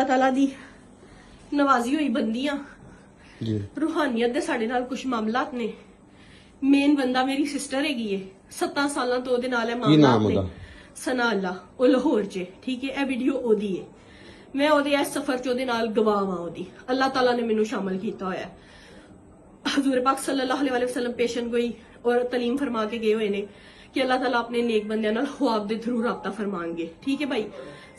ताला दी नवाजी हुई बंदियां जी रूहानियत दे साडे नाल कुछ मामलात ने। मेन बंदा मेरी सिस्टर हैगी है, 7 साल तो ओदे नाल है की मामलात नाम ने। ओदा? सना अल्लाह, ओ लाहौर च, ठीक है। ए वीडियो ओदी है, मैं ओदे इस सफर च ओदे नाल गवाह हां। ओदी अल्लाह ताला ने मैनू शामिल कीता होया है। हजूर पाक सल्लल्लाहु अलैहि वसल्लम पेशन गोई और तलीम फरमा के गए हुए ने कि अल्लाह ताला अपने नेक बंदियां नाल ख्वाब दे थ्रू राबता फरमाएंगे, ठीक है भाई।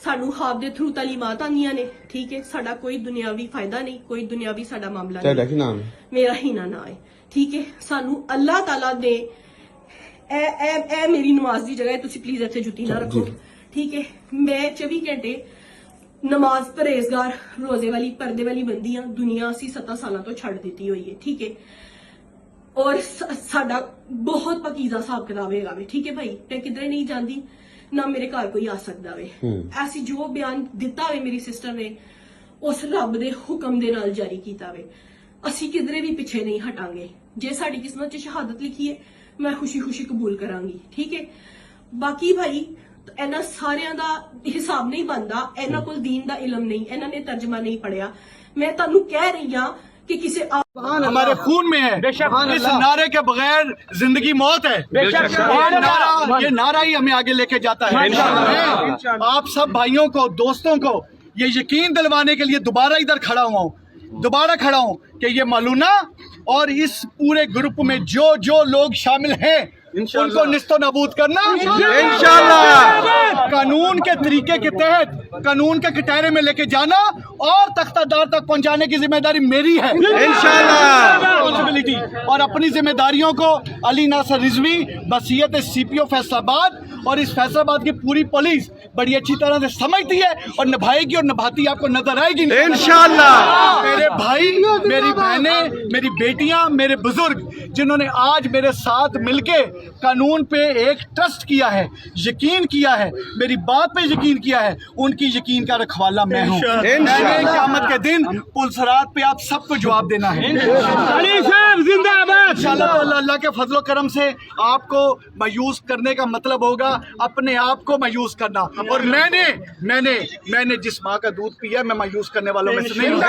सानू ख्वाब दे थ्रू तालीमात आंदियां ने, ठीक है। साडा कोई दुनियावी फायदा नहीं, कोई दुनियावी साडा मामला ਤੁਹਾਡਾ नहीं। ਕੀ ਨਾਮ ਹੈ? मेरा ही ना है, ठीक है। सानू अल्लाह ताला दे ए मेरी नमाज दी जगह है, तुसी प्लीज इत्थे जुत्ती ना रखो, ठीक है। मैं 24 घंटे नमाज परहेजगार रोजे वाली पर्दे वाली बंदी हां। दुनिया असी 7 साल तो छड़ दी हुई है, ठीक है। और साडा बहुत पकीजा हिसाब किताब है, ठीक है भाई। मैं किधरे नहीं जाती, ना मेरे घर कोई आ सकता वे। ऐसी जो बयान दिता वे मेरी सिस्टर ने उस रब दे हुक्म दे नाल जारी कीता वे। असी किधरे भी पिछे नहीं हटांगे। जे साडी किस्मत च शहादत लिखी है, मैं खुशी खुशी कबूल करांगी, ठीक है। बाकी भाई इन्हां सारियां दा हिसाब नहीं बनदा, इन्हां कोल दीन दा इलम नहीं, इन्हां ने तर्जमा नहीं पढ़िया। मैं तुहानू कह रही हां कि किसी हमारे खून में है। इस नारे के बगैर जिंदगी मौत है। ये नारा ही हमें आगे लेके जाता है। मैं आप सब भाइयों को, दोस्तों को ये यकीन दिलवाने के लिए दोबारा इधर खड़ा हुआ हूँ, दोबारा खड़ा हूँ कि ये मलूना और इस पूरे ग्रुप में जो जो लोग शामिल हैं उनको निस्तो नबूद करना इंशाल्लाह, कानून के तरीके के तहत, कानून के कटहरे में लेके जाना और तख्तादार तक पहुंचाने की जिम्मेदारी मेरी है इंशाल्लाह। रिस्पांसिबिलिटी और अपनी जिम्मेदारियों को अली नासर रिजवी, बसीयत CPO फैसलाबाद और इस फैसलाबाद की पूरी पुलिस बड़ी अच्छी तरह से समझती है और निभाएगी और निभाती आपको नजर आएगी इंशाल्लाह। मेरे भाई, मेरी बहनें, मेरी बेटियां, मेरे बुजुर्ग जिन्होंने आज मेरे साथ मिलके कानून पे एक ट्रस्ट किया है, यकीन किया है, मेरी बात पे यकीन किया है, उनकी यकीन का रखवाला मैं हूँ। क़यामत के दिन पुलसरात पे आप सबको जवाब देना है इंशाल्लाह। अल्लाह के फजलो करम से आपको मायूस करने का मतलब होगा अपने आप को मायूस करना। और मैंने जिस माँ का दूध पिया, मैं मायूस करने वालों में से नहीं हूँ।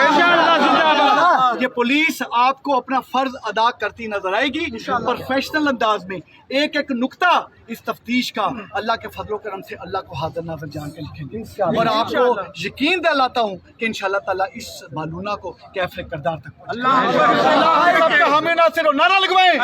ये पुलिस आपको अपना फर्ज अदा करती नजर आएगी प्रोफेशनल अंदाज में। एक एक नुक्ता इस तफ्तीश का अल्लाह के फजलो करम से अल्लाह को हाजिर नाज़िर जान के लिखेंगे और आपको यकीन दिलाता हूँ कि इंशाल्लाह ताला इस मालूना को कैफे करदार तक अल्लाह हमें ना सिर्फ नारा लगवाएं।